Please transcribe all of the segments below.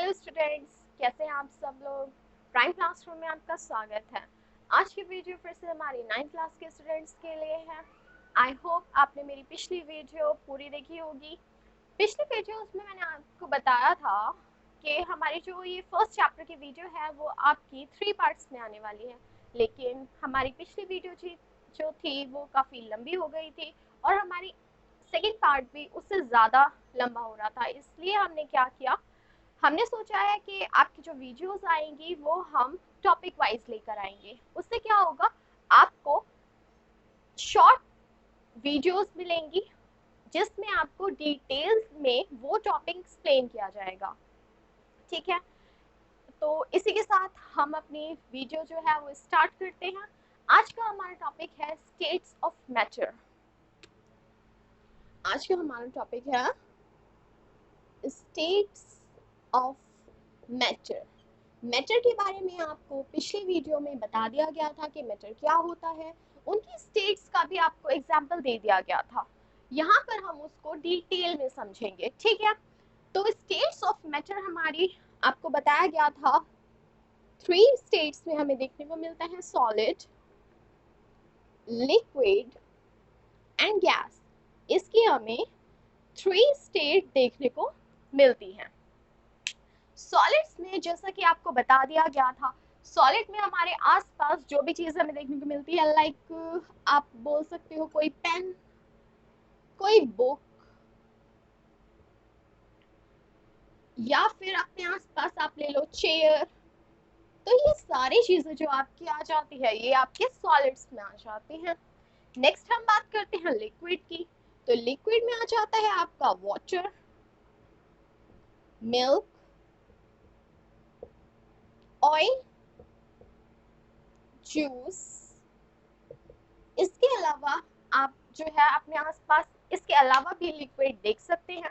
Hello students, कैसे हैं आप सब लोग। प्राइम क्लासरूम में आपका स्वागत है। आज की वीडियो फिर से हमारी 9th क्लास के स्टूडेंट्स के लिए है। आई होप आपने मेरी पिछली वीडियो पूरी देखी होगी। पिछली वीडियोस में मैंने आपको बताया था कि हमारी जो ये फर्स्ट चैप्टर की वीडियो है वो आपकी 3 पार्ट्स में आने वाली है, लेकिन हमारी पिछली वीडियो जो थी वो काफ़ी लंबी हो गई थी और हमारी सेकेंड पार्ट भी उससे ज़्यादा लंबा हो रहा था। इसलिए हमने क्या किया, हमने सोचा है कि आपकी जो वीडियोस आएंगी वो हम टॉपिक वाइज लेकर आएंगे। उससे क्या होगा, आपको शॉर्ट वीडियोस मिलेंगी जिसमें आपको डिटेल्स में वो टॉपिक एक्सप्लेन किया जाएगा। ठीक है, तो इसी के साथ हम अपनी वीडियो जो है वो स्टार्ट करते हैं। आज का हमारा टॉपिक है स्टेट्स ऑफ मैटर। आज का हमारा टॉपिक है स्टेट्स ऑफ मैटर। मैटर के बारे में आपको पिछली वीडियो में बता दिया गया था कि मैटर क्या होता है, उनकी स्टेट्स का भी आपको एग्जाम्पल दे दिया गया था। यहाँ पर हम उसको डिटेल में समझेंगे। ठीक है, तो स्टेट्स ऑफ मैटर हमारी आपको बताया गया था 3 स्टेट्स में हमें देखने को मिलता है, सॉलिड, लिक्विड एंड गैस। इसकी हमें 3 स्टेट देखने को मिलती हैं। सॉलिड्स में जैसा कि आपको बता दिया गया था, सॉलिड में हमारे आसपास जो भी चीज़ हमें देखने को मिलती है, लाइक आप बोल सकते हो कोई पेन, कोई बुक, या फिर अपने आसपास आप ले लो चेयर। तो ये सारी चीजें जो आपकी आ जाती है ये आपके सॉलिड्स में आ जाती हैं। नेक्स्ट हम बात करते हैं लिक्विड की। तो लिक्विड में आ जाता है आपका वाटर, मिल्क, ऑयल, जूस। इसके अलावा आप जो है अपने आसपास इसके अलावा भी लिक्विड देख सकते हैं।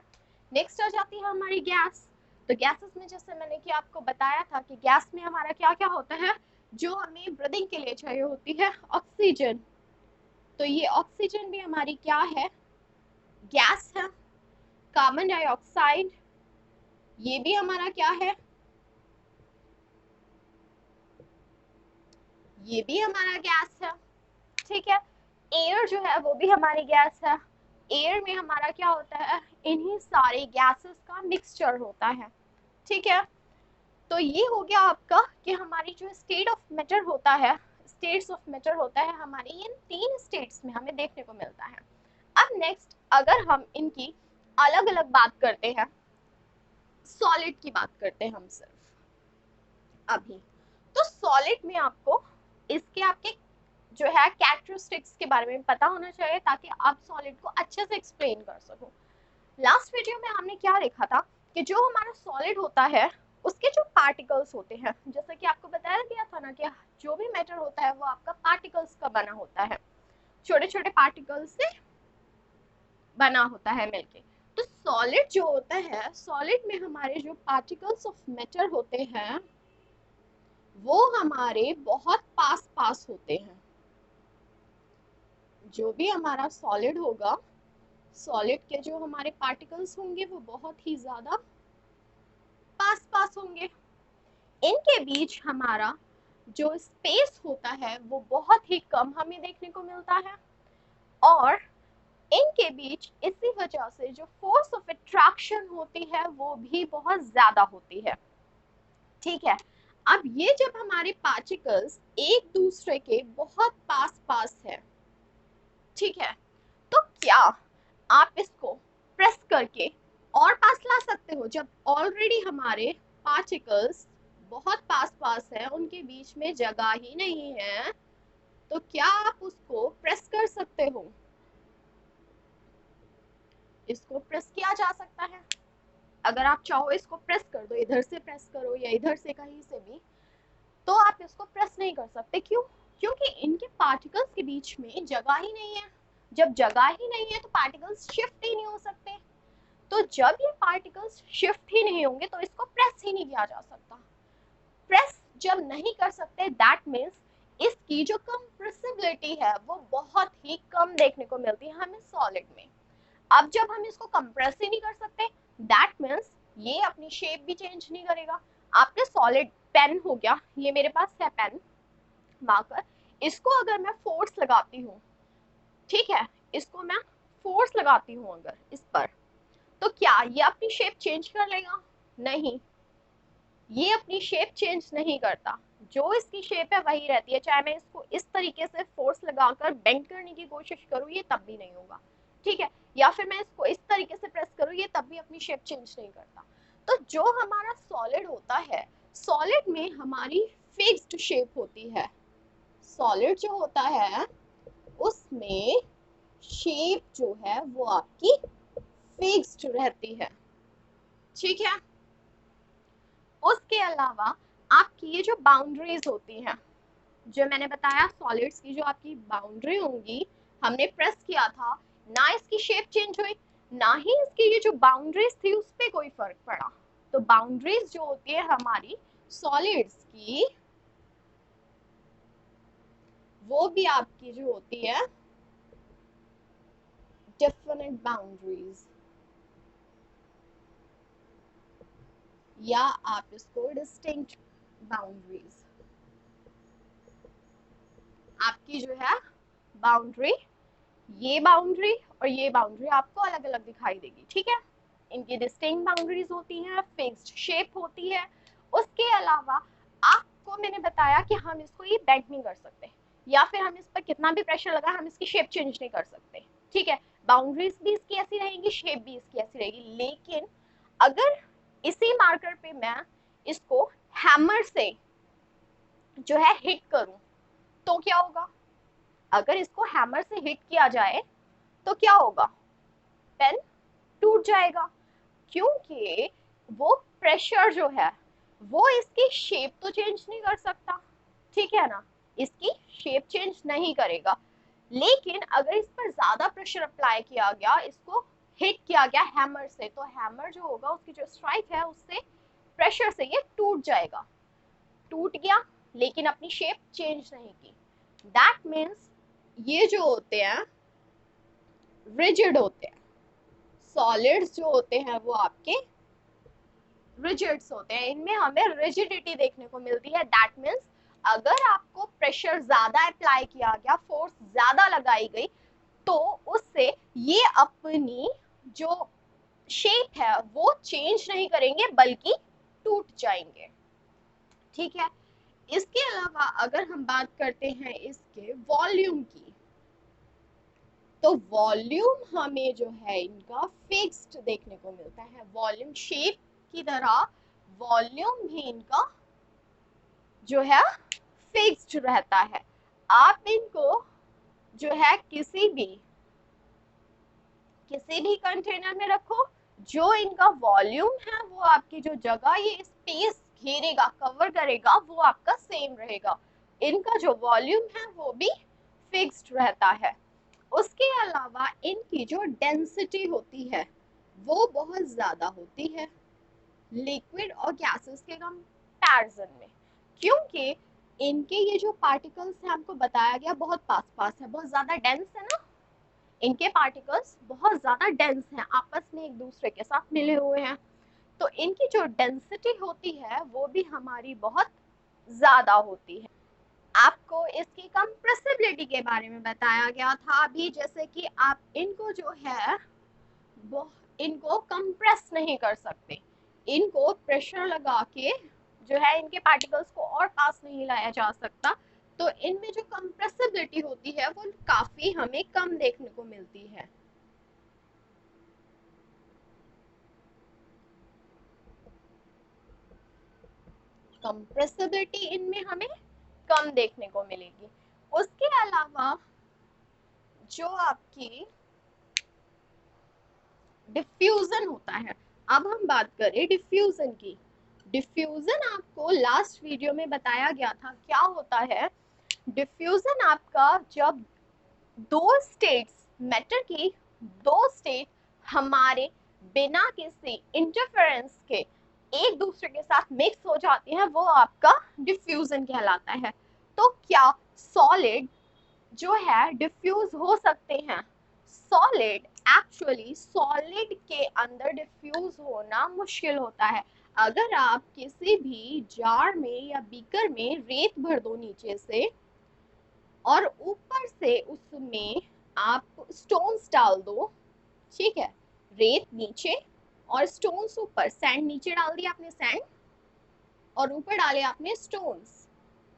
नेक्स्ट आ जाती है हमारी गैस। तो गैसेस में जैसे मैंने कि आपको बताया था कि गैस में हमारा क्या क्या होता है, जो हमें ब्रीदिंग के लिए चाहिए होती है, ऑक्सीजन। तो ये ऑक्सीजन भी हमारी क्या है, गैस है। कार्बन डाइऑक्साइड, ये भी हमारा क्या है, ये भी हमारा गैस है। ठीक है, एयर जो है वो भी हमारी गैस है। एयर में हमारा क्या होता है, इन्हीं सारे गैसेस का मिक्सचर होता है। ठीक है, तो ये हो गया आपका कि हमारी जो स्टेट ऑफ मैटर होता है, स्टेट्स ऑफ मैटर होता है हमारी इन 3 स्टेट्स में हमें देखने को मिलता है। अब नेक्स्ट अगर हम इनकी अलग अलग बात करते हैं, सॉलिड की बात करते हैं हम सिर्फ अभी। तो सॉलिड में आपको इसके आपके जो है कैरेक्टरिस्टिक्स के बारे में पता होना चाहिए ताकि आप सॉलिड को अच्छे से एक्सप्लेन कर सको। लास्ट वीडियो में हमने क्या देखा था कि जो हमारा सॉलिड होता है उसके जो पार्टिकल्स होते हैं, जैसा कि आपको बताया गया था ना कि जो भी मैटर होता है वो आपका पार्टिकल्स का बना होता है, छोटे छोटे पार्टिकल्स से बना होता है मिलके। तो सॉलिड जो होता है, सॉलिड में हमारे जो पार्टिकल्स ऑफ मैटर होते हैं वो हमारे बहुत पास पास होते हैं। जो भी हमारा सॉलिड होगा, सॉलिड के जो हमारे पार्टिकल्स होंगे वो बहुत ही ज्यादा पास पास होंगे। इनके बीच हमारा जो स्पेस होता है वो बहुत ही कम हमें देखने को मिलता है, और इनके बीच इसी वजह से जो फोर्स ऑफ अट्रैक्शन होती है वो भी बहुत ज्यादा होती है। ठीक है, अब ये जब हमारे पार्टिकल्स एक दूसरे के बहुत पास पास है, ठीक है, तो क्या आप इसको प्रेस करके और पास ला सकते हो? जब ऑलरेडी हमारे पार्टिकल्स बहुत पास पास है, उनके बीच में जगह ही नहीं है, तो क्या आप उसको प्रेस कर सकते हो? इसको प्रेस किया जा सकता है। अगर आप चाहो इसको प्रेस कर दो, इधर से प्रेस करो या इधर से कहीं से भी, तो आप इसको प्रेस नहीं कर सकते। क्यों? क्योंकि इनके पार्टिकल्स के बीच में जगह ही नहीं है। जब जगह ही नहीं है तो पार्टिकल्स शिफ्ट ही नहीं हो सकते। तो जब ये पार्टिकल्स शिफ्ट ही नहीं होंगे तो इसको प्रेस ही नहीं किया जा सकता। प्रेस जब नहीं कर सकते, दैट मीन्स इसकी जो कंप्रेसिबिलिटी है वो बहुत ही कम देखने को मिलती है हमें सॉलिड में। अब जब हम इसको कंप्रेस ही नहीं कर सकते, दैट मीन्स ये अपनी शेप भी चेंज नहीं करेगा। आपने सॉलिड पेन हो गया, ये मेरे पास है पेन मार्कर, इसको अगर मैं फोर्स लगाती हूँ, ठीक है, इसको मैं फोर्स लगाती हूँ अगर इस पर, तो क्या ये अपनी शेप चेंज कर लेगा? नहीं, ये अपनी शेप चेंज नहीं करता। जो इसकी शेप है वही रहती है, चाहे मैं इसको इस तरीके से फोर्स लगाकर बेंड करने की कोशिश करूँ, ये तब भी नहीं होगा, ठीक है, या फिर मैं इसको इस तरीके से प्रेस करूँ, ये तब भी अपनी शेप चेंज नहीं करता। तो जो हमारा सॉलिड होता है, सॉलिड में हमारी फिक्स्ड शेप होती है। सॉलिड जो होता है उसमें शेप जो है वो आपकी फिक्स्ड रहती है, ठीक है। उसके अलावा आपकी ये जो बाउंड्रीज होती हैं, जो मैंने बताया सॉलिड्स की जो आपकी बाउंड्री होंगी, हमने प्रेस किया था, ना इसकी शेप चेंज हुई, ना ही इसकी ये जो बाउंड्रीज थी उस पर कोई फर्क पड़ा। तो बाउंड्रीज जो होती है हमारी सॉलिड्स की, वो भी आपकी जो होती है डेफिनेट बाउंड्रीज, या आप इसको डिस्टिंक्ट बाउंड्रीज, आपकी जो है बाउंड्री, ये बाउंड्री और ये बाउंड्री आपको अलग अलग दिखाई देगी, ठीक है। इनकी डिस्टिंक्ट बाउंड्रीज होती हैं, फिक्स्ड शेप होती है। उसके अलावा आपको मैंने बताया कि हम इसको ये बेंड नहीं कर सकते, या फिर हम इस पर कितना भी प्रेशर लगा हम इसकी शेप चेंज नहीं कर सकते, ठीक है। बाउंड्रीज भी इसकी ऐसी रहेंगी, शेप भी इसकी ऐसी रहेगी। लेकिन अगर इसी मार्कर पे मैं इसको हैमर से जो है हिट करूं, तो क्या होगा? अगर इसको हैमर से हिट किया जाए तो क्या होगा? पेन टूट जाएगा, क्योंकि वो प्रेशर जो है वो इसकी शेप तो चेंज नहीं कर सकता, ठीक है ना, इसकी शेप चेंज नहीं करेगा। लेकिन अगर इस पर ज्यादा प्रेशर अप्लाई किया गया, इसको हिट किया गया हैमर से, तो हैमर जो होगा उसकी जो स्ट्राइक है उससे प्रेशर से ये टूट जाएगा। टूट गया लेकिन अपनी शेप चेंज नहीं की। दैट मीन्स ये जो होते हैं रिजिड होते हैं, सॉलिड्स जो होते हैं वो आपके रिजिड्स होते हैं, इनमें हमें रिजिडिटी देखने को मिलती है। दैट मीन्स अगर आपको प्रेशर ज्यादा अप्लाई किया गया, फोर्स ज्यादा लगाई गई, तो उससे ये अपनी जो शेप है वो चेंज नहीं करेंगे बल्कि टूट जाएंगे, ठीक है। इसके अलावा अगर हम बात करते हैं इसके वॉल्यूम की, तो वॉल्यूम हमें जो है इनका फिक्स्ड देखने को मिलता है। वॉल्यूम शेप की तरह वॉल्यूम भी इनका जो है फिक्स्ड रहता है। आप इनको जो है किसी भी कंटेनर में रखो, जो इनका वॉल्यूम है वो आपकी जो जगह ये स्पेस घेरेगा, कवर करेगा, वो आपका सेम रहेगा। इनका जो वॉल्यूम है वो भी फिक्स्ड रहता है। उसके अलावा इनकी जो डेंसिटी होती है वो बहुत ज्यादा होती है लिक्विड और गैसेस के कंपैरिजन में, क्योंकि इनके ये जो पार्टिकल्स है हमको बताया गया बहुत पास पास है, बहुत ज्यादा डेंस है ना, इनके पार्टिकल्स बहुत ज्यादा डेंस हैं, आपस में एक दूसरे के साथ मिले हुए हैं। तो इनकी जो डेंसिटी होती है वो भी हमारी बहुत ज्यादा होती है। आपको इसकी कंप्रेसिबिलिटी के बारे में बताया गया था अभी, जैसे कि आप इनको जो है वो इनको कंप्रेस नहीं कर सकते, इनको प्रेशर लगा के जो है इनके पार्टिकल्स को और पास नहीं लाया जा सकता। तो इनमें जो कंप्रेसिबिलिटी होती है वो काफी हमें कम देखने को मिलती है। कंप्रेसिबिलिटी इनमें हमें कम देखने को मिलेगी। उसके अलावा जो आपकी डिफ्यूजन होता है, अब हम बात करें डिफ्यूजन की। डिफ्यूजन आपको लास्ट वीडियो में बताया गया था क्या होता है। डिफ्यूजन आपका जब दो स्टेट्स, मैटर की दो स्टेट हमारे बिना किसी इंटरफेरेंस के एक दूसरे के साथ मिक्स हो जाती है, वो आपका डिफ्यूजन कहलाता है। तो क्या सॉलिड जो है डिफ्यूज हो सकते हैं? सॉलिड एक्चुअली सॉलिड के अंदर डिफ्यूज होना मुश्किल होता है। अगर आप किसी भी जार में या बीकर में रेत भर दो नीचे से और ऊपर से उसमें आप स्टोन्स डाल दो, ठीक है, रेत नीचे और स्टोन्स ऊपर, सैंड नीचे डाल दिया आपने सैंड और ऊपर डाले आपने स्टोन्स,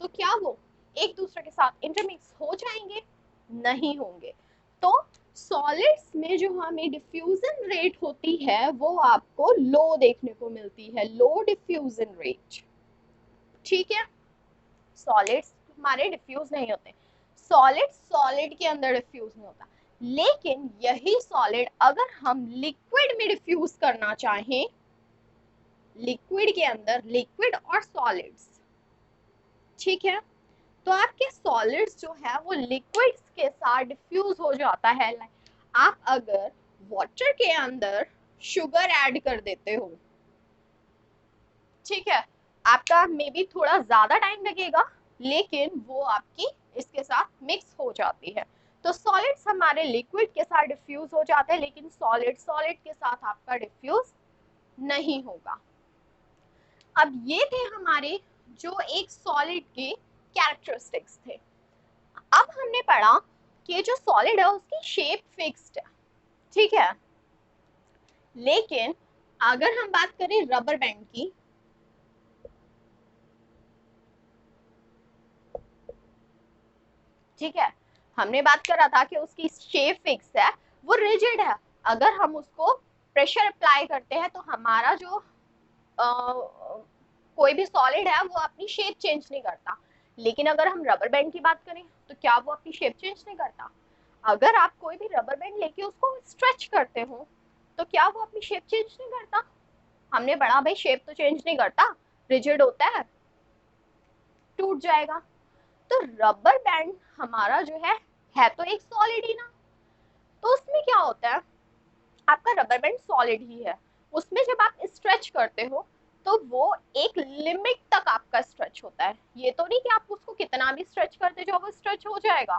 तो क्या वो एक दूसरे के साथ इंटरमिक्स हो जाएंगे? नहीं होंगे। तो सॉलिड्स में जो हमें डिफ्यूजन रेट होती है वो आपको लो देखने को मिलती है, लो डिफ्यूजन रेट, ठीक है। सॉलिड्स हमारे डिफ्यूज नहीं होते, सॉलिड सॉलिड के अंदर डिफ्यूज नहीं होता। लेकिन यही सॉलिड अगर हम लिक्विड में डिफ्यूज करना चाहें, लिक्विड के अंदर, लिक्विड और सॉलिड्स, ठीक है, तो आपके सॉलिड्स जो है वो लिक्विड्स के साथ डिफ्यूज हो जाता है। आप अगर वाटर के अंदर शुगर ऐड कर देते हो, ठीक है, आपका मे बी थोड़ा ज्यादा टाइम लगेगा लेकिन वो आपकी इसके साथ मिक्स हो जाती है। तो सॉलिड्स हमारे लिक्विड के साथ डिफ्यूज हो जाते हैं लेकिन सॉलिड सॉलिड के साथ आपका डिफ्यूज नहीं होगा। अब ये थे हमारे जो एक सॉलिड के कैरेक्टरिस्टिक्स थे। अब हमने पढ़ा कि जो सॉलिड है उसकी शेप फिक्स्ड है, ठीक है, लेकिन अगर हम बात करें रबर बैंड की, ठीक है, हमने बात करा था कि उसकी शेप फिक्स है, वो रिजिड है। अगर हम उसको प्रेशर अप्लाई करते हैं तो हमारा जो कोई भी सॉलिड है वो अपनी शेप चेंज नहीं करता। लेकिन अगर हम रबर बैंड की बात करें तो क्या वो अपनी शेप चेंज नहीं करता? अगर आप कोई भी रबर बैंड लेके उसको स्ट्रेच करते हो तो क्या वो अपनी शेप चेंज नहीं करता? हमने पढ़ा भाई शेप तो चेंज नहीं करता, रिजिड होता है, टूट जाएगा। तो रबर बैंड हमारा जो है तो एक सॉलिड ही ना। तो उसमें क्या होता है, आपका रबर बैंड सॉलिड ही है, उसमें जब आप स्ट्रेच करते हो तो वो एक लिमिट तक आपका स्ट्रेच होता है। ये तो नहीं कि आप उसको कितना भी स्ट्रेच करते जाओ वो स्ट्रेच हो जाएगा,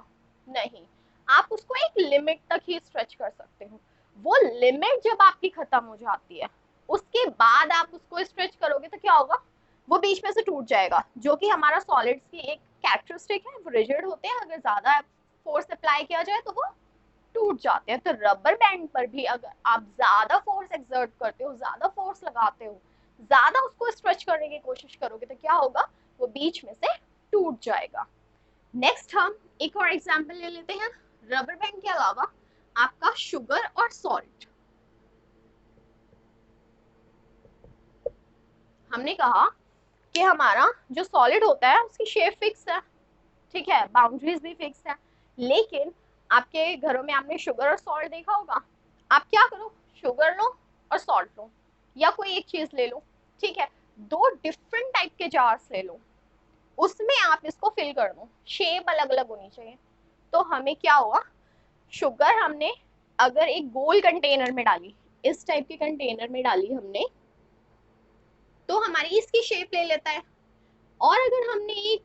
नहीं, आप उसको एक लिमिट तक ही स्ट्रेच कर सकते हो। वो लिमिट जब आपकी खत्म हो जाती है उसके बाद आप उसको स्ट्रेच करोगे तो क्या होगा, वो बीच में से टूट जाएगा, जो कि हमारा सॉलिड्स की एक कैरेक्टरिस्टिक है, वो रिजिड होते हैं, अगर ज्यादा फोर्स अप्लाई किया जाए तो वो टूट जाते हैं। तो रबर बैंड पर भी अगर आप ज्यादा फोर्स एक्सर्ट करते हो, ज्यादा फोर्स लगाते हो, ज्यादा उसको स्ट्रेच करने की कोशिश करोगे तो क्या होगा, वो बीच में से टूट जाएगा। नेक्स्ट हम एक और एग्जांपल ले लेते हैं। रबर बैंड के अलावा आपका शुगर और सॉल्ट, हमने कहा कि हमारा जो सॉलिड होता है उसकी शेप फिक्स है, ठीक है, बाउंड्रीज भी फिक्स है। लेकिन आपके घरों में आपने शुगर और सॉल्ट देखा होगा, आप क्या करो, शुगर लो और सॉल्ट लो या कोई एक चीज ले लो, ठीक है, दो डिफरेंट टाइप के जार्स ले लो, उसमें आप इसको फिल कर दो, शेप अलग अलग होनी चाहिए। तो हमें क्या हुआ, शुगर हमने अगर एक गोल कंटेनर में डाली, इस टाइप के कंटेनर में डाली हमने, तो हमारी इसकी शेप ले लेता है। और अगर हमने एक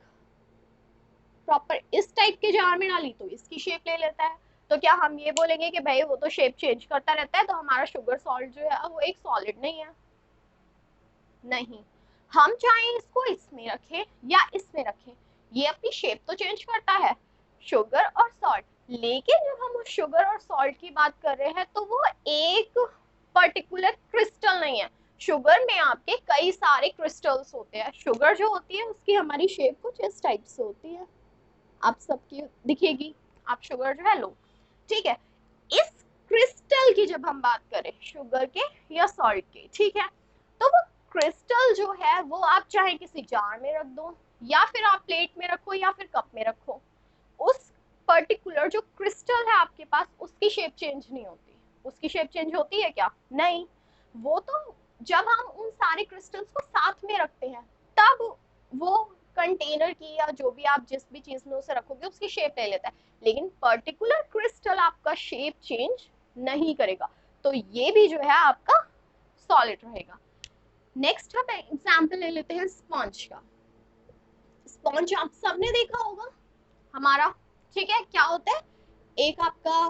प्रॉपर इस टाइप के जार में डाली तो इसकी शेप ले लेता है। तो क्या हम ये बोलेंगे कि भाई वो तो शेप चेंज करता रहता है तो हमारा शुगर सॉल्ट जो है वो एक सॉलिड नहीं है? नहीं, हम चाहे इसको इसमें रखें या इसमें रखें, ये अपनी शेप तो चेंज करता है, शुगर और सॉल्ट। लेकिन जब हम उस शुगर और सॉल्ट की बात कर रहे हैं तो वो एक पर्टिकुलर क्रिस्टल नहीं है। शुगर में आपके कई सारे क्रिस्टल्स होते हैं, शुगर जो होती है उसकी हमारी शेप कुछ इस टाइप से होती है, आप सबकी दिखेगी, आप शुगर जो है लो, ठीक है। इस क्रिस्टल की जब हम बात करें शुगर के या सॉल्ट के, ठीक है, तो वो क्रिस्टल जो है वो आप चाहे किसी जार में रख दो या फिर आप प्लेट में रखो या फिर कप में रखो, उस पर्टिकुलर जो क्रिस्टल है आपके पास उसकी शेप चेंज नहीं होती। उसकी शेप चेंज होती है क्या? नहीं, वो तो जब हम उन सारे क्रिस्टल्स को साथ में रखते हैं तब वो कंटेनर की या जो भी आप जिस भी चीज में उसे रखोगे उसकी शेप ले लेता है, लेकिन पर्टिकुलर क्रिस्टल आपका शेप चेंज नहीं करेगा। तो ये भी जो है आपका सॉलिड रहेगा। नेक्स्ट हम एग्जांपल ले लेते हैं स्पॉन्ज का। स्पॉन्ज आप सबने देखा होगा हमारा, ठीक है, क्या होता है, एक आपका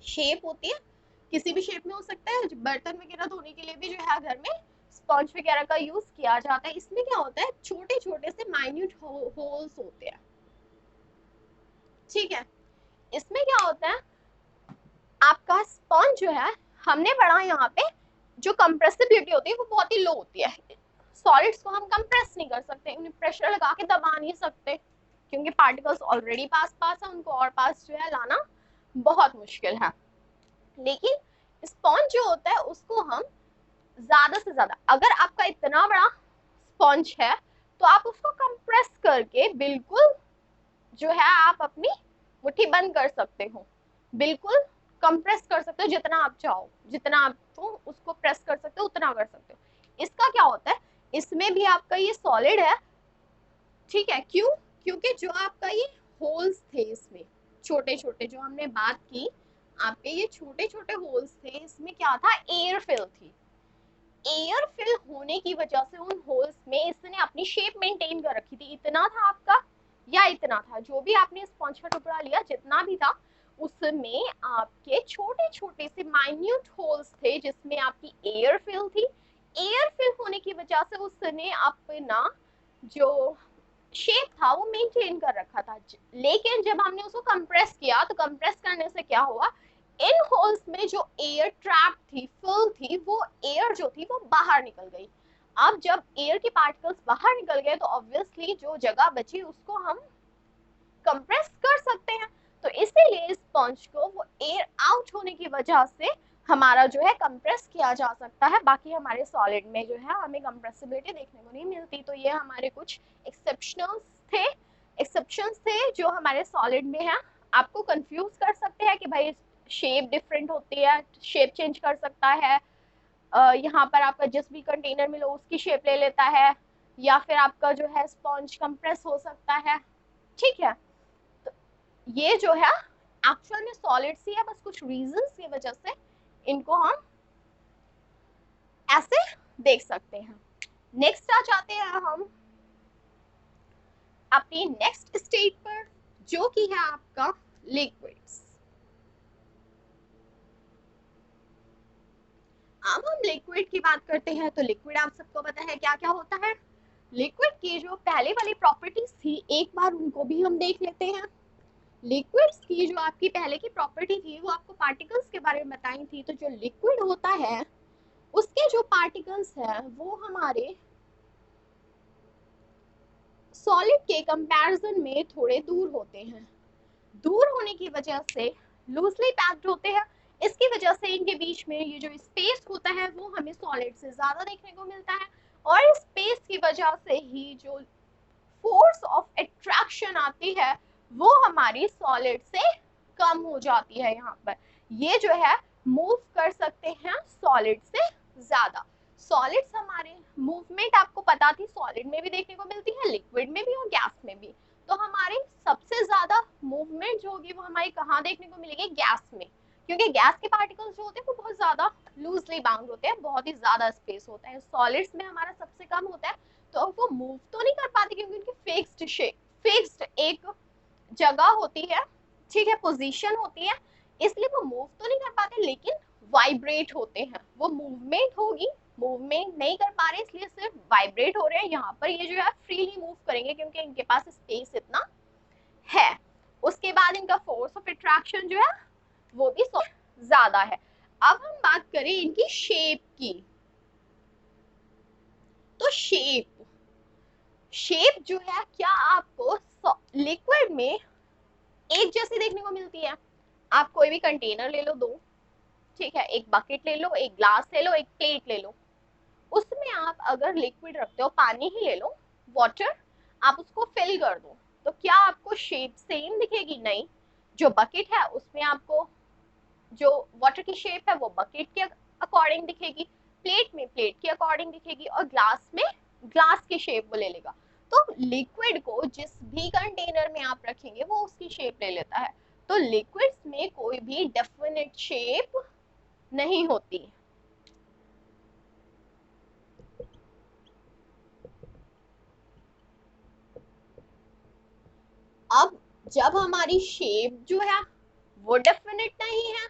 शेप होती है, किसी भी शेप में हो सकता है। बर्तन वगैरह धोने के लिए भी जो है घर में स्पॉन्ज वगैरह का यूज किया जाता है। इसमें क्या होता है, छोटे छोटे से माइन्यूट होल्स होते हैं, ठीक है। इसमें क्या होता है, आपका स्पॉन्ज जो है, हमने पढ़ा यहाँ पे जो कंप्रेसिबिलिटी होती है वो बहुत ही लो होती है। सॉलिड्स को हम कंप्रेस नहीं कर सकते, उन्हें प्रेशर लगा के दबा नहीं सकते, क्योंकि पार्टिकल्स ऑलरेडी पास पास है, उनको और पास जो है लाना बहुत मुश्किल है। लेकिन स्पॉन्ज जो होता है उसको हम ज्यादा से ज्यादा, अगर आपका इतना बड़ा स्पॉन्ज है तो आप उसको कंप्रेस करके बिल्कुल जो है आप अपनी मुट्ठी बंद कर सकते हो, बिल्कुल कंप्रेस कर सकते हो, जितना आप चाहो, जितना आप तो उसको प्रेस कर सकते हो उतना कर सकते हो। इसका क्या होता है, इसमें भी आपका ये सॉलिड है, ठीक है। क्यों? क्योंकि जो आपका ये होल्स थे इसमें छोटे छोटे, जो हमने बात की, आपके ये छोटे छोटे होल्स थे, इसमें क्या था, एयर फिल थी। एयर फिल होने की वजह से उन होल्स में इसने अपनी शेप मेंटेन कर रखी थी। इतना था आपका या इतना था, जो भी आपने स्पॉन्ज का टुकड़ा लिया जितना भी था, उसमें आपके छोटे छोटे से माइन्यूट होल्स थे जिसमें आपकी एयर फिल थी। एयर फिल होने की वजह से उसने अपना जो शेप था वो मेंटेन कर रखा था। लेकिन जब हमने उसको कंप्रेस किया तो कंप्रेस करने से क्या हुआ, इन होल्स में जो एयर ट्रैप थी, फिल थी, वो एयर जो थी वो बाहर निकल गई। अब जब एयर के पार्टिकल्स बाहर निकल गए तो ऑब्वियसली जो जगह बची उसको हम कंप्रेस कर सकते हैं। तो इसीलिए स्पंज को वो एयर आउट होने की वजह से हमारा जो है कंप्रेस किया जा सकता है। बाकी हमारे सॉलिड में जो है हमें कंप्रेसिबिलिटी देखने को नहीं मिलती। तो ये हमारे कुछ एक्सेप्शंस थे जो हमारे सॉलिड में है। आपको कंफ्यूज कर सकते हैं कि भाई शेप डिफरेंट होती है, शेप चेंज कर सकता है, यहाँ पर आपका जिस भी कंटेनर में लो उसकी शेप ले लेता है, या फिर आपका जो है स्पॉन्ज कंप्रेस हो सकता है, ठीक है। तो ये जो है एक्चुअल में सॉलिड्स ही है, बस कुछ रीजंस की वजह से इनको हम ऐसे देख सकते हैं। नेक्स्ट आ जाते हैं हम अपनी नेक्स्ट स्टेट पर, जो कि है आपका लिक्विड्स। अब हम लिक्विड की बात करते हैं तो लिक्विड आप सबको पता है क्या क्या होता है। लिक्विड की जो पहले वाली प्रॉपर्टीज थी एक बार उनको भी हम देख लेते हैं। लिक्विड्स की जो आपकी पहले की प्रॉपर्टी थी वो आपको पार्टिकल्स के बारे में बताई थी। तो जो लिक्विड होता है उसके जो पार्टिकल्स हैं वो हमारे सॉलिड के कंपैरिजन में थोड़े दूर होते हैं। दूर होने की वजह से लूजली पैक्ड होते हैं। इसकी वजह से इनके बीच में ये जो स्पेस होता है वो हमें सॉलिड से ज्यादा देखने को मिलता है, और स्पेस की वजह से ही जो फोर्स ऑफ अट्रैक्शन आती है वो हमारी सॉलिड से कम हो जाती है। यहाँ पर ये जो है मूव कर सकते हैं सॉलिड से ज्यादा। सॉलिड्स हमारे मूवमेंट आपको पता थी सॉलिड में भी देखने को मिलती है, लिक्विड में भी और गैस में भी। तो हमारी सबसे ज्यादा मूवमेंट जो होगी वो हमारी कहाँ देखने को मिलेगी, गैस में, क्योंकि गैस के पार्टिकल्स जो होते हैं वो बहुत ज्यादा लूजली बाउंड होते हैं, बहुत ही ज्यादा स्पेस होता है। सॉलिड्स में हमारा सबसे कम होता है, तो वो मूव तो नहीं कर पाती क्योंकि उनकी फिक्स्ड एक जगह होती है, ठीक है, पोजीशन होती है, इसलिए वो मूव तो नहीं कर पाते, लेकिन वाइब्रेट होते हैं। वो मूवमेंट होगी, मूवमेंट नहीं कर पा रहे इसलिए सिर्फ वाइब्रेट हो रहे हैं। यहाँ पर ये जो है फ्रीली मूव करेंगे क्योंकि इनके पास स्पेस इतना है। उसके बाद इनका फोर्स ऑफ अट्रैक्शन जो है वो भी ज्यादा है। अब हम बात करें इनकी शेप की, तो शेप जो है क्या आपको लिक्विड में एक जैसी देखने को मिलती है। आप कोई भी कंटेनर ले लो, दो, ठीक है, एक बकेट ले लो, एक ग्लास ले लो, एक प्लेट ले लो, उसमें आप अगर लिक्विड रखते हो, पानी ही ले लो, वाटर, आप उसको फिल कर दो, तो क्या आपको शेप सेम दिखेगी? नहीं। जो बकेट है उसमें आपको जो वाटर की शेप है वो बकेट के अकॉर्डिंग दिखेगी, प्लेट में प्लेट के अकॉर्डिंग दिखेगी, और ग्लास में ग्लास की शेप वो ले लेगा। तो लिक्विड को जिस भी कंटेनर में आप रखेंगे वो उसकी शेप ले लेता है। तो लिक्विड्स में कोई भी डेफिनेट शेप नहीं होती। अब जब हमारी शेप जो है वो डेफिनेट नहीं है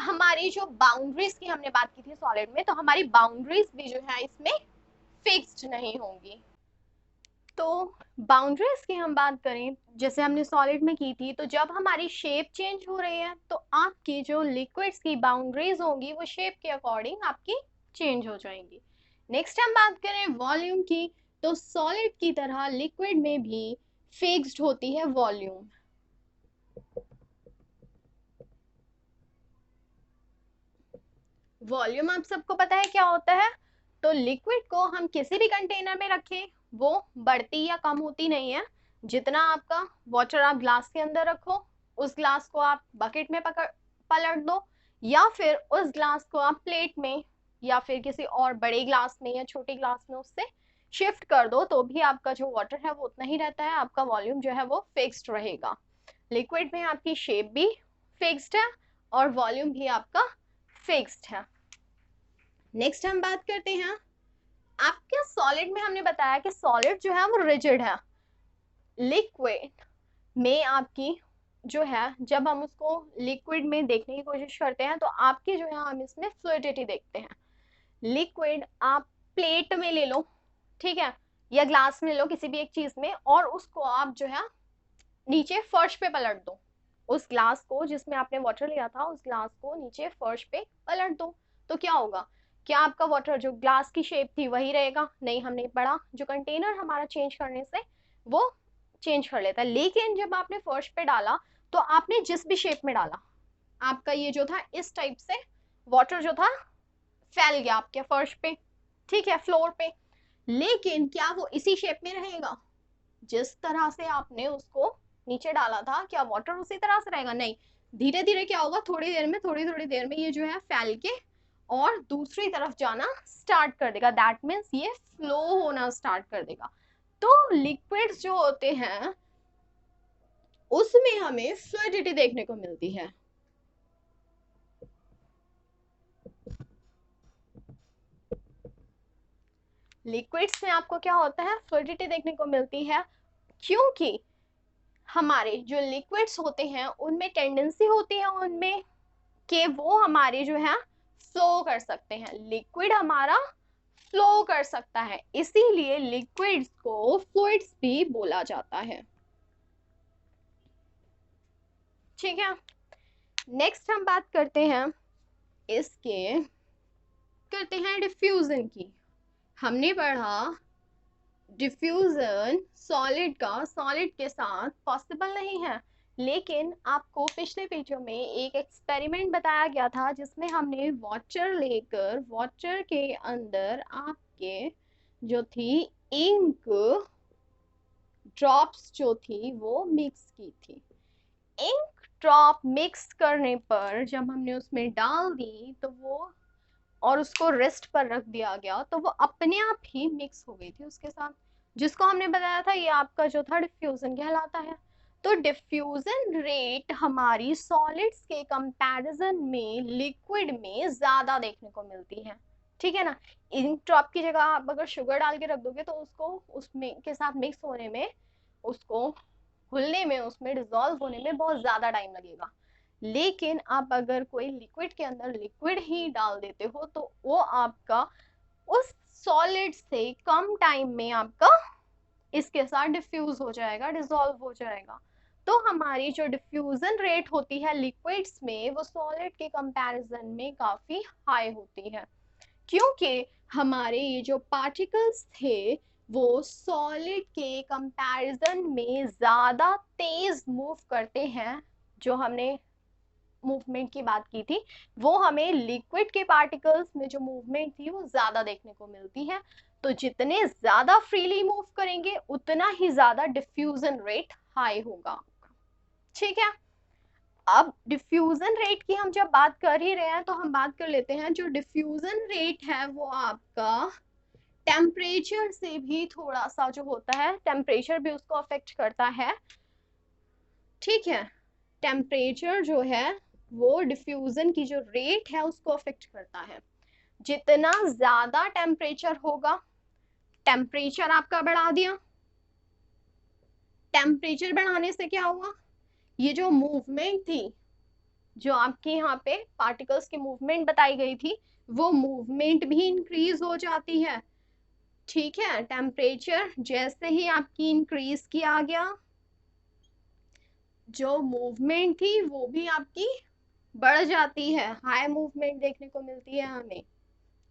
हमारी जो बाउंड्रीज की हमने बात की थी सॉलिड में, तो हमारी बाउंड्रीज भी जो है इसमें फिक्स्ड नहीं होंगी। तो बाउंड्रीज की हम बात करें जैसे हमने सॉलिड में की थी, तो जब हमारी शेप चेंज हो रही है तो आपकी जो लिक्विड्स की बाउंड्रीज होंगी वो शेप के अकॉर्डिंग आपकी चेंज हो जाएंगी। नेक्स्ट हम बात करें वॉल्यूम की, तो सॉलिड की तरह लिक्विड में भी फिक्स्ड होती है वॉल्यूम। वॉल्यूम आप सबको पता है क्या होता है, तो लिक्विड को हम किसी भी कंटेनर में रखें वो बढ़ती या कम होती नहीं है। जितना आपका वाटर आप ग्लास के अंदर रखो, उस ग्लास को आप बकेट में पलट दो, या फिर उस ग्लास को आप प्लेट में या फिर किसी और बड़े ग्लास में या छोटे ग्लास में उससे शिफ्ट कर दो, तो भी आपका जो वाटर है वो उतना ही रहता है, आपका वॉल्यूम जो है वो फिक्स्ड रहेगा। लिक्विड में आपकी शेप भी फिक्स्ड है और वॉल्यूम भी आपका फिक्स्ड है। नेक्स्ट हम बात करते हैं आपके सॉलिड में, हमने बताया कि सॉलिड जो है वो रिजिड है। लिक्विड में आपकी जो है जब हम उसको लिक्विड में देखने की कोशिश करते हैं तो आपकी जो है हम इसमें फ्लूइडिटी देखते हैं। लिक्विड आप प्लेट में ले लो, ठीक है, या ग्लास में ले लो, किसी भी एक चीज में, और उसको आप जो है नीचे फर्श पे पलट दो। उस ग्लास को जिसमें आपने वाटर लिया था उस ग्लास को नीचे फर्श पे पलट दो, तो क्या होगा? क्या आपका वाटर जो ग्लास की शेप थी वही रहेगा? नहीं, हमने पढ़ा जो कंटेनर हमारा चेंज करने से वो चेंज कर लेता है। लेकिन जब आपने फर्श पे डाला तो आपने जिस भी शेप में डाला, आपका ये जो था इस टाइप से वाटर जो था फैल गया आपके फर्श पे, ठीक है, फ्लोर पे। लेकिन क्या वो इसी शेप में रहेगा? जिस तरह से आपने उसको नीचे डाला था क्या वाटर उसी तरह से रहेगा? नहीं, धीरे धीरे क्या होगा, थोड़ी देर में, थोड़ी थोड़ी देर में ये जो है फैल के और दूसरी तरफ जाना स्टार्ट कर देगा। दैट मीन्स ये फ्लो होना स्टार्ट कर देगा। तो लिक्विड्स जो होते हैं उसमें हमें फ्लूइडिटी देखने को मिलती है। लिक्विड्स में आपको क्या होता है? फ्लूइडिटी देखने को मिलती है, क्योंकि हमारे जो लिक्विड्स होते हैं उनमें टेंडेंसी होती है उनमें कि वो हमारे जो है फ्लो कर सकते हैं। लिक्विड हमारा फ्लो कर सकता है, इसीलिए लिक्विड्स को फ्लूइड्स भी बोला जाता है। ठीक है, नेक्स्ट हम बात करते हैं डिफ्यूजन की। हमने पढ़ा डिफ्यूजन सॉलिड के साथ पॉसिबल नहीं है, लेकिन आपको पिछले पेजों में एक एक्सपेरिमेंट बताया गया था जिसमें हमने वाटर लेकर वाटर के अंदर आपके जो थी इंक ड्रॉप्स जो थी वो मिक्स की थी। इंक ड्रॉप मिक्स करने पर जब हमने उसमें डाल दी तो वो, और उसको रेस्ट पर रख दिया गया, तो वो अपने आप ही मिक्स हो गई थी उसके साथ, जिसको हमने बताया था ये आपका जो था डिफ्यूजन कहलाता है। तो डिफ्यूजन रेट हमारी सॉलिड्स के कंपैरिजन में लिक्विड में ज्यादा देखने को मिलती है, ठीक है ना। इंक ड्रॉप की जगह आप अगर शुगर डाल के रख दोगे तो उसको उसमें के साथ मिक्स होने में, उसको घुलने में, उसमें डिजोल्व होने में बहुत ज्यादा टाइम लगेगा। लेकिन आप अगर कोई लिक्विड के अंदर लिक्विड ही डाल देते हो तो वो आपका उस सॉलिड से कम टाइम में आपका इसके साथ डिफ्यूज हो जाएगा, डिसॉल्व हो जाएगा। तो हमारी जो डिफ्यूजन रेट होती है लिक्विड्स में वो सॉलिड के कंपैरिजन में काफी हाई होती है, क्योंकि हमारे ये जो पार्टिकल्स थे वो सॉलिड के कंपैरिजन में ज्यादा तेज मूव करते हैं। जो हमने मूवमेंट की बात की थी वो हमें लिक्विड के पार्टिकल्स में जो मूवमेंट थी वो ज्यादा देखने को मिलती है। तो जितने ज्यादा फ्रीली मूव करेंगे उतना ही ज्यादा डिफ्यूजन रेट हाई होगा, ठीक है। अब डिफ्यूजन रेट की हम जब बात कर ही रहे हैं तो हम बात कर लेते हैं, जो डिफ्यूजन रेट है वो आपका टेम्परेचर से भी थोड़ा सा जो होता है, टेम्परेचर भी उसको अफेक्ट करता है, ठीक है। टेम्परेचर जो है वो डिफ्यूजन की जो रेट है उसको अफेक्ट करता है। जितना ज्यादा टेम्परेचर होगा, टेम्परेचर आपका बढ़ा दिया, टेम्परेचर बढ़ाने से क्या हुआ, ये जो मूवमेंट थी, जो आपकी यहाँ पे पार्टिकल्स की मूवमेंट बताई गई थी, वो मूवमेंट भी इंक्रीज हो जाती है। ठीक है, टेम्परेचर जैसे ही आपकी इंक्रीज किया गया, जो मूवमेंट थी वो भी आपकी बढ़ जाती है, हाई मूवमेंट देखने को मिलती है हमें।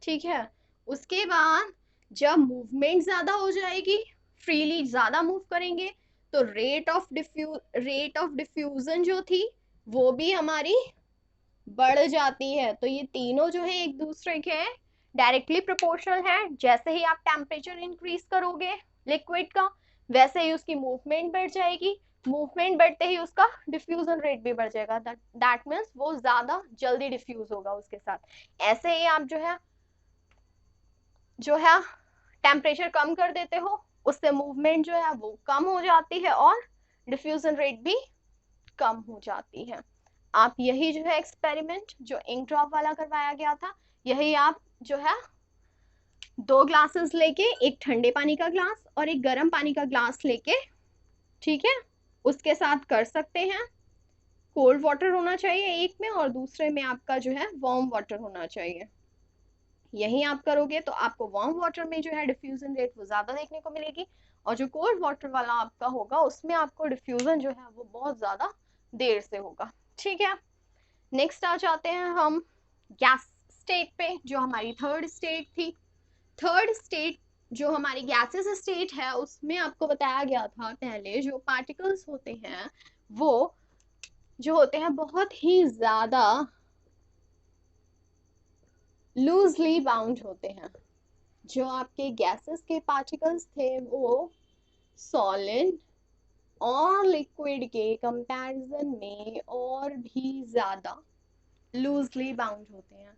ठीक है, उसके बाद जब मूवमेंट ज्यादा हो जाएगी, फ्रीली ज्यादा मूव करेंगे, तो रेट ऑफ डिफ्यूजन जो थी वो भी हमारी बढ़ जाती है। तो ये तीनों जो है एक दूसरे के डायरेक्टली प्रोपोर्शनल है। जैसे ही आप टेम्परेचर इंक्रीज करोगे लिक्विड का, वैसे ही उसकी मूवमेंट बढ़ जाएगी, मूवमेंट बढ़ते ही उसका डिफ्यूजन रेट भी बढ़ जाएगा। दैट मीन्स वो ज्यादा जल्दी डिफ्यूज होगा उसके साथ। ऐसे ही आप जो है टेम्परेचर कम कर देते हो, उससे मूवमेंट जो है वो कम हो जाती है और डिफ्यूजन रेट भी कम हो जाती है। आप यही जो है एक्सपेरिमेंट जो इंक ड्रॉप वाला करवाया गया था, यही आप जो है 2 ग्लासेस लेके, एक ठंडे पानी का ग्लास और एक गर्म पानी का ग्लास लेके, ठीक है, उसके साथ कर सकते हैं। कोल्ड वाटर होना चाहिए एक में और दूसरे में आपका जो है वार्म वाटर होना चाहिए। यही आप करोगे तो आपको वार्म वाटर में जो है डिफ्यूजन रेट वो ज्यादा देखने को मिलेगी, और जो कोल्ड वाटर वाला आपका होगा उसमें आपको डिफ्यूजन जो है वो बहुत ज्यादा देर से होगा। ठीक है, नेक्स्ट आ जाते हैं हम गैस स्टेट पे, जो हमारी थर्ड स्टेट थी। थर्ड स्टेट जो हमारी गैसेस स्टेट है, उसमें आपको बताया गया था पहले जो पार्टिकल्स होते हैं वो जो होते हैं बहुत ही ज्यादा लूजली बाउंड होते हैं। जो आपके गैसेस के पार्टिकल्स थे वो सॉलिड और लिक्विड के कंपैरिजन में और भी ज्यादा लूजली बाउंड होते हैं।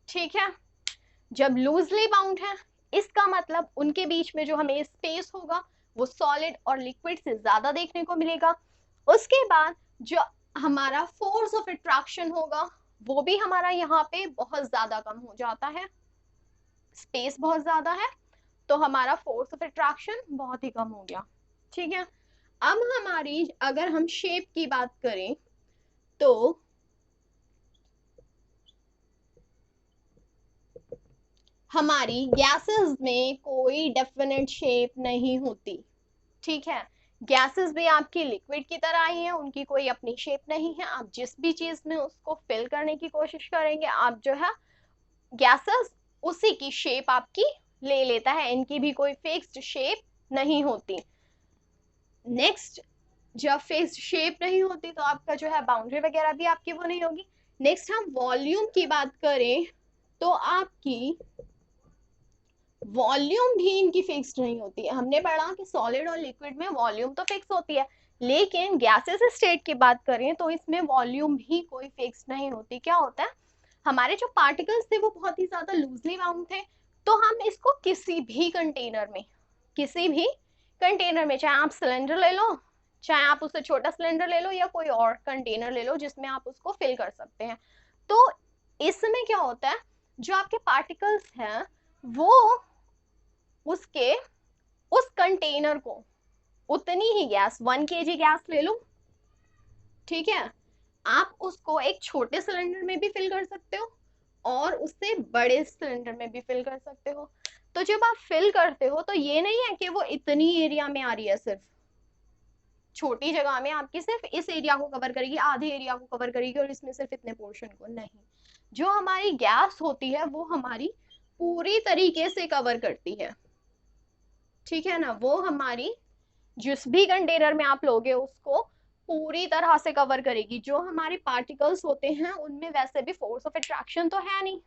ठीक है, जब लूजली बाउंड है इसका मतलब उनके बीच में जो हमें स्पेस होगा वो सॉलिड और लिक्विड से ज्यादा देखने को मिलेगा। उसके बाद जो हमारा फोर्स ऑफ अट्रैक्शन होगा वो भी हमारा यहाँ पे बहुत ज्यादा कम हो जाता है। स्पेस बहुत ज्यादा है तो हमारा फोर्स ऑफ अट्रैक्शन बहुत ही कम हो गया। ठीक है, अब हमारी अगर हम शेप की बात करें तो हमारी गैसेस में कोई डेफिनेट शेप नहीं होती। ठीक है, गैसेस भी आपकी लिक्विड की तरह ही है, उनकी कोई अपनी शेप नहीं है। आप जिस भी चीज में उसको फिल करने की कोशिश करेंगे, आप जो है गैसेस उसी की शेप आपकी ले लेता है, इनकी भी कोई फिक्स्ड शेप नहीं होती। नेक्स्ट, जब फिक्स्ड शेप नहीं होती तो आपका जो है बाउंड्री वगैरह भी आपकी वो नहीं होगी। नेक्स्ट हम वॉल्यूम की बात करें तो आपकी वॉल्यूम भी इनकी फिक्स्ड नहीं होती है। हमने पढ़ा कि सॉलिड और लिक्विड में वॉल्यूम तो फिक्स होती है, लेकिन गैसेस स्टेट की बात करें तो इसमें वॉल्यूम भी कोई फिक्स नहीं होती। क्या होता है, हमारे जो पार्टिकल्स थे वो बहुत ही ज्यादा लूजली बाउंड थे, तो हम इसको किसी भी कंटेनर में चाहे आप सिलेंडर ले लो, चाहे आप उससे छोटा सिलेंडर ले लो या कोई और कंटेनर ले लो जिसमें आप उसको फिल कर सकते हैं। तो इसमें क्या होता है, जो आपके पार्टिकल्स हैं वो उसके उस कंटेनर को उतनी ही गैस 1 kg गैस ले लो, ठीक है, आप उसको एक छोटे सिलेंडर में भी फिल कर सकते हो और उससे बड़े सिलेंडर में भी फिल कर सकते हो। तो जब आप फिल करते हो तो ये नहीं है कि वो इतनी एरिया में आ रही है, सिर्फ छोटी जगह में आपकी सिर्फ इस एरिया को कवर करेगी, आधे एरिया को कवर करेगी और इसमें सिर्फ इतने पोर्शन को नहीं। जो हमारी गैस होती है वो हमारी पूरी तरीके से कवर करती है। ठीक है ना, वो हमारी जिस भी कंटेनर में आप लोगे उसको पूरी तरह से कवर करेगी। जो हमारे पार्टिकल्स होते हैं उनमें वैसे भी फोर्स ऑफ अट्रैक्शन तो है नहीं,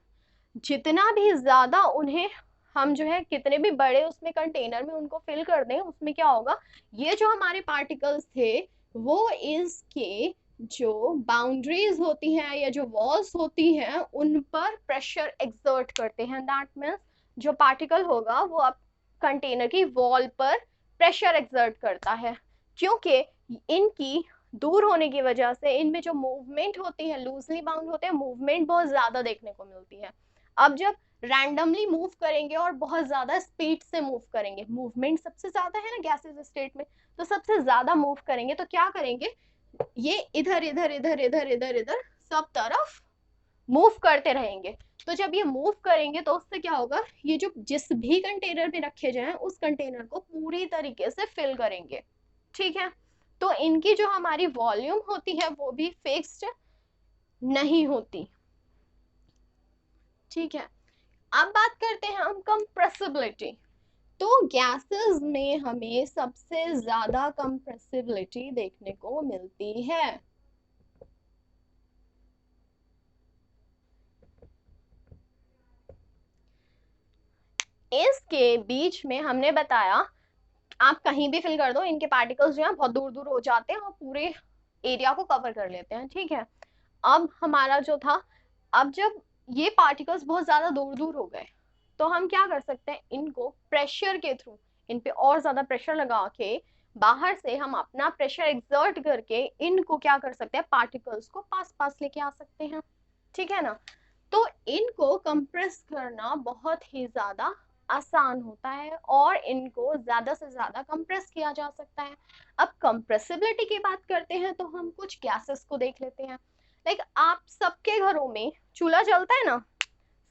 जितना भी ज्यादा उन्हें हम जो है कितने भी बड़े उसमें कंटेनर में उनको फिल कर दें, उसमें क्या होगा, ये जो हमारे पार्टिकल्स थे वो इसके जो बाउंड्रीज होती हैं या जो वॉल्स होती हैं उन पर प्रेशर एक्सर्ट करते हैं। दैट मीन्स जो पार्टिकल होगा वो अब कंटेनर की वॉल पर प्रेशर एक्सर्ट करता है, क्योंकि इनकी दूर होने की वजह से इनमें जो मूवमेंट होती है, लूजली बाउंड होते हैं, मूवमेंट बहुत ज्यादा देखने को मिलती है। अब जब रैंडमली मूव करेंगे और बहुत ज्यादा स्पीड से मूव करेंगे, मूवमेंट सबसे ज्यादा है ना गैसेस स्टेट में, तो सबसे ज्यादा मूव करेंगे तो क्या करेंगे, ये इधर इधर इधर इधर इधर इधर सब तरफ मूव करते रहेंगे। तो जब ये मूव करेंगे तो उससे क्या होगा, ये जो जिस भी कंटेनर में रखे जाएं उस कंटेनर को पूरी तरीके से फिल करेंगे। ठीक है, तो इनकी जो हमारी वॉल्यूम होती है वो भी फिक्स्ड नहीं होती। ठीक है, अब बात करते हैं हम कंप्रेसिबिलिटी। तो गैसेस में हमें सबसे ज्यादा कंप्रेसिबिलिटी देखने को मिलती है। इसके बीच में हमने बताया, आप कहीं भी फिल कर दो, इनके पार्टिकल्स जो है बहुत दूर दूर हो जाते हैं और पूरे एरिया को कवर कर लेते हैं। ठीक है, अब हमारा जो था, अब जब ये पार्टिकल्स बहुत ज्यादा दूर दूर हो गए तो हम क्या कर सकते हैं, इनको प्रेशर के थ्रू इन पे और ज्यादा प्रेशर लगा के बाहर से हम अपना प्रेशर एक्सर्ट करके इनको क्या कर सकते हैं, पार्टिकल्स को पास पास लेके आ सकते हैं। ठीक है ना, तो इनको कंप्रेस करना बहुत ही ज्यादा आसान होता है और इनको ज्यादा से ज्यादा कंप्रेस किया जा सकता है। अब कंप्रेसिबिलिटी की बात करते हैं तो हम कुछ गैसेस को देख लेते हैं। लाइक आप सबके घरों में चूल्हा जलता है ना,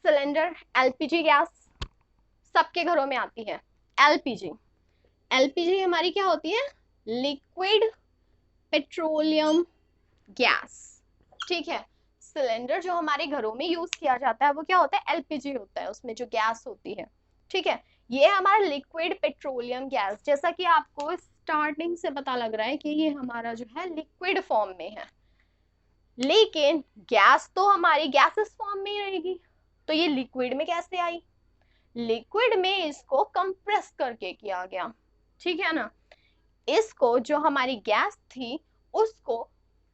सिलेंडर, एलपीजी गैस सबके घरों में आती है। एलपीजी, एलपीजी हमारी क्या होती है, लिक्विड पेट्रोलियम गैस। ठीक है, सिलेंडर जो हमारे घरों में यूज किया जाता है वो क्या होता है, एलपीजी होता है, उसमें जो गैस होती है। ठीक है, ये हमारा लिक्विड पेट्रोलियम गैस, जैसा कि आपको स्टार्टिंग से पता लग रहा है कि ये हमारा जो है लिक्विड फॉर्म में है, लेकिन गैस तो हमारी गैसेस फॉर्म में ही रहेगी। तो ये लिक्विड में कैसे आई, लिक्विड में इसको कंप्रेस करके किया गया। ठीक है ना, इसको जो हमारी गैस थी उसको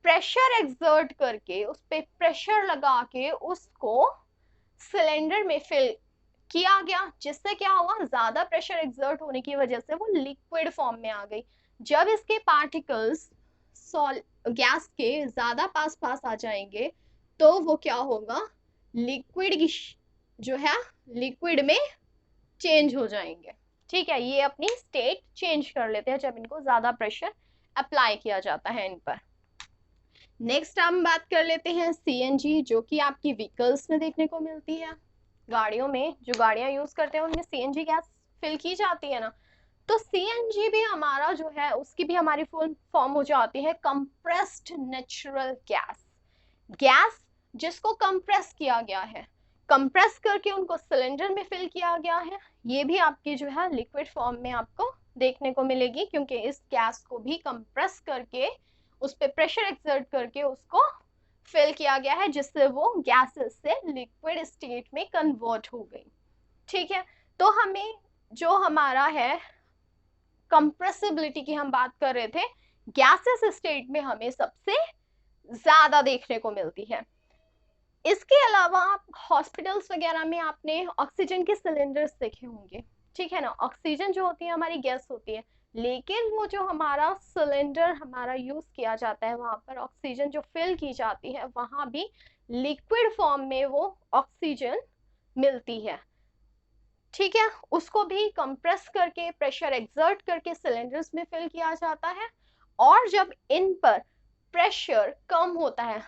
प्रेशर एक्सर्ट करके, उस पे प्रेशर लगा के उसको सिलेंडर में फिल किया गया, जिससे क्या हुआ, ज्यादा प्रेशर एक्सर्ट होने की वजह से वो लिक्विड फॉर्म में आ गई। जब इसके पार्टिकल्स गैस के ज्यादा पास पास आ जाएंगे तो वो क्या होगा, लिक्विड की जो है लिक्विड में चेंज हो जाएंगे। ठीक है, ये अपनी स्टेट चेंज कर लेते हैं जब इनको ज्यादा प्रेशर अप्लाई किया जाता है इन पर। नेक्स्ट हम बात कर लेते हैं सीएनजी, जो कि आपकी व्हीकल्स में देखने को मिलती है। गाड़ियों में, जो गाड़ियां यूज करते हैं उनमें सीएनजी गैस फिल की जाती है ना, तो सीएनजी भी हमारा जो है उसकी भी हमारी फुल फॉर्म हो जाती है कंप्रेस्ड नेचुरल गैस। गैस जिसको कंप्रेस किया गया है, कंप्रेस करके उनको सिलेंडर में फिल किया गया है, ये भी आपकी जो है लिक्विड फॉर्म में आपको देखने को मिलेगी, क्योंकि इस गैस को भी कंप्रेस करके उस पर प्रेशर एक्सर्ट करके उसको फिल किया गया है, जिससे वो गैसेस से लिक्विड स्टेट में कन्वर्ट हो गई। ठीक है, तो हमें जो हमारा है कंप्रेसिबिलिटी की हम बात कर रहे थे, गैसेस स्टेट में हमें सबसे ज्यादा देखने को मिलती है। इसके अलावा आप हॉस्पिटल्स वगैरह में आपने ऑक्सीजन के सिलेंडर्स देखे होंगे। ठीक है ना, ऑक्सीजन जो होती है हमारी गैस होती है, लेकिन वो जो हमारा सिलेंडर हमारा यूज किया जाता है वहां पर ऑक्सीजन जो फिल की जाती है, वहां भी लिक्विड फॉर्म में वो ऑक्सीजन मिलती है। ठीक है, उसको भी कंप्रेस करके प्रेशर एक्सर्ट करके सिलेंडर्स में फिल किया जाता है, और जब इन पर प्रेशर कम होता है,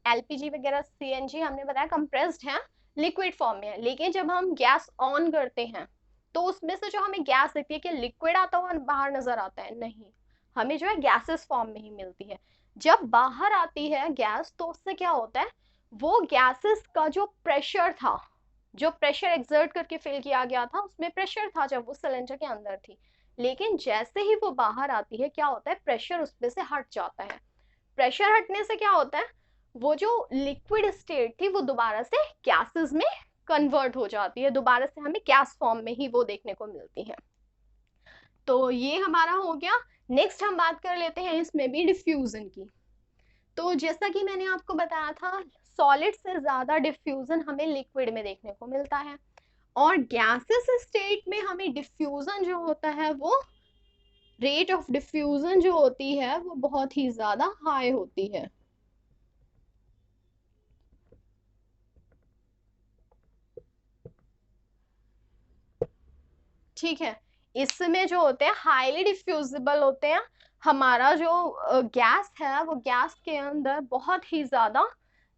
एलपीजी वगैरह सीएनजी हमने बताया कंप्रेस्ड है, लिक्विड फॉर्म में है, लेकिन जब हम गैस ऑन करते हैं तो उसमें से जो हमें गैस दिखती है कि लिक्विड आता हुआ बाहर नजर आता है, नहीं, हमें जो है गैसेस फॉर्म में ही मिलती है। जब बाहर आती है गैस तो उससे क्या होता है, वो गैसेस का जो प्रेशर था, जो प्रेशर एक्सर्ट करके फिल किया गया था, उसमें प्रेशर था जब वो सिलेंडर के अंदर थी, लेकिन जैसे ही वो बाहर आती है क्या होता है, प्रेशर उसमें से हट जाता है। प्रेशर हटने से क्या होता है, वो जो लिक्विड स्टेट थी वो दोबारा से गैसेस में कन्वर्ट हो जाती है, दोबारा से हमें गैस फॉर्म में ही वो देखने को मिलती है। तो ये हमारा हो गया। नेक्स्ट हम बात कर लेते हैं इसमें भी डिफ्यूजन की। तो जैसा कि मैंने आपको बताया था, सॉलिड से ज्यादा डिफ्यूजन हमें लिक्विड में देखने को मिलता है, और गैसेस स्टेट में हमें डिफ्यूजन जो होता है वो रेट ऑफ डिफ्यूजन जो होती है वो बहुत ही ज्यादा हाई होती है। ठीक है, इसमें जो होते हैं हाईली डिफ्यूजिबल होते हैं, हमारा जो गैस है वो गैस के अंदर बहुत ही ज्यादा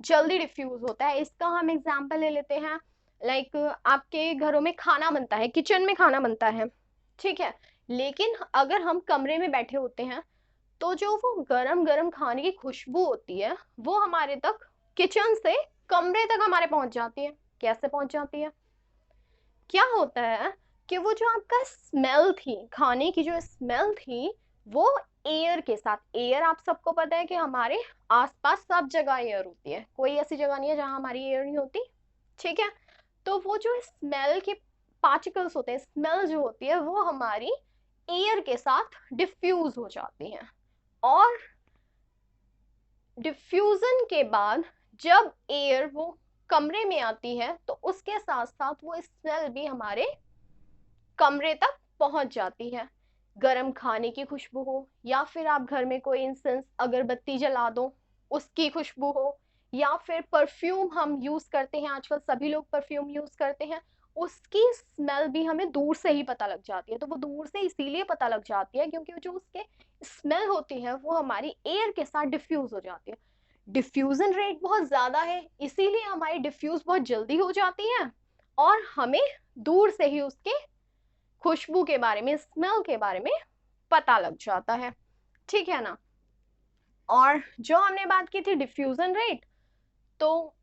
जल्दी डिफ्यूज होता है। इसका हम एग्जाम्पल ले लेते हैं, लाइक आपके घरों में खाना बनता है, किचन में खाना बनता है, ठीक है, लेकिन अगर हम कमरे में बैठे होते हैं तो जो वो गरम गरम खाने की खुशबू होती है वो हमारे तक किचन से कमरे तक हमारे पहुंच जाती है। कैसे पहुंच जाती है? क्या होता है कि वो जो आपका स्मेल थी, खाने की जो स्मेल थी, वो एयर के साथ, एयर आप सबको पता है कि हमारे आसपास सब जगह एयर होती है, कोई ऐसी जगह नहीं है जहां हमारी एयर नहीं होती, ठीक है। तो वो जो स्मेल के पार्टिकल्स होते हैं, स्मेल जो होती है वो हमारी एयर के साथ डिफ्यूज हो जाती है। और डिफ्यूजन के बाद जब एयर वो कमरे में आती है तो उसके साथ साथ वो स्मेल भी हमारे कमरे तक पहुंच जाती है। गरम खाने की खुशबू हो, या फिर आप घर में कोई इंसेंस अगरबत्ती जला दो उसकी खुशबू हो, या फिर परफ्यूम हम यूज करते हैं, आजकल सभी लोग परफ्यूम यूज करते हैं, उसकी स्मेल भी हमें दूर से ही पता लग जाती है। तो वो दूर से इसीलिए पता लग जाती है क्योंकि जो उसके स्मेल होती है वो हमारी एयर के साथ डिफ्यूज हो जाती है। डिफ्यूजन रेट बहुत ज्यादा है, इसीलिए हमारी डिफ्यूज बहुत जल्दी हो जाती है और हमें दूर से ही उसके खुशबू के बारे में, स्मेल के बारे में पता लग जाता है, ठीक है ना। और जो हमने बात की थी डिफ्यूजन रेट, तो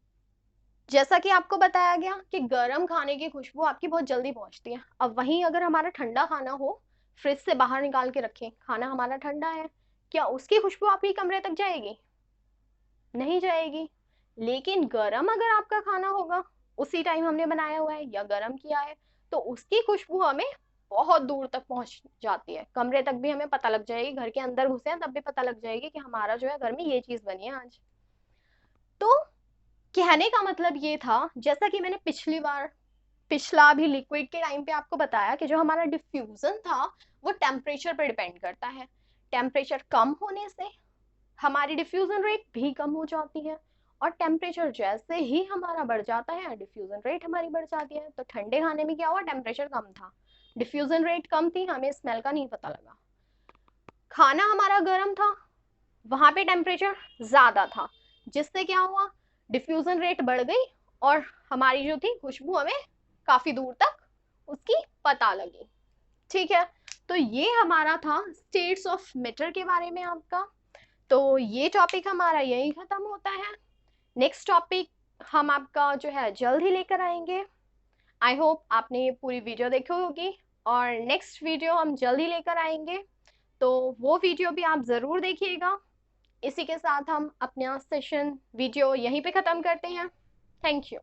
जैसा कि आपको बताया गया कि गर्म खाने की खुशबू आपकी बहुत जल्दी पहुंचती है। अब वहीं अगर हमारा ठंडा खाना हो, फ्रिज से बाहर निकाल के रखें, खाना हमारा ठंडा है, क्या उसकी खुशबू आपके कमरे तक जाएगी? नहीं जाएगी। लेकिन गरम अगर आपका खाना होगा, उसी टाइम हमने बनाया हुआ है या गरम किया है, तो उसकी खुशबू हमें बहुत दूर तक पहुंच जाती है, कमरे तक भी हमें पता लग जाएगी, घर के अंदर घुसे हैं तब भी पता लग जाएगी कि हमारा जो है घर में ये चीज बनी है आज। तो कहने का मतलब ये था, जैसा कि मैंने पिछली बार, पिछला भी लिक्विड के टाइम पे आपको बताया कि जो हमारा डिफ्यूजन था वो टेम्परेचर पर डिपेंड करता है। टेम्परेचर कम होने से हमारी डिफ्यूजन रेट भी कम हो जाती है, और टेम्परेचर जैसे ही हमारा बढ़ जाता है डिफ्यूजन रेट हमारी बढ़ जाती है। तो ठंडे खाने में क्या हुआ, टेम्परेचर कम था, डिफ्यूजन रेट कम थी, हमें स्मेल का नहीं पता लगा। खाना हमारा गर्म था, वहां पे टेम्परेचर ज्यादा था, जिससे क्या हुआ, डिफ्यूजन रेट बढ़ गई और हमारी जो थी खुशबू हमें काफी दूर तक उसकी पता लगी, ठीक है। तो ये हमारा था स्टेट्स ऑफ मैटर के बारे में आपका। तो ये टॉपिक हमारा यही खत्म होता है। नेक्स्ट टॉपिक हम आपका जो है जल्द ही लेकर आएंगे। आई होप आपने ये पूरी वीडियो देखी होगी, और नेक्स्ट वीडियो हम जल्द ही लेकर आएंगे, तो वो वीडियो भी आप ज़रूर देखिएगा। इसी के साथ हम अपना सेशन वीडियो यहीं पे ख़त्म करते हैं। Thank you.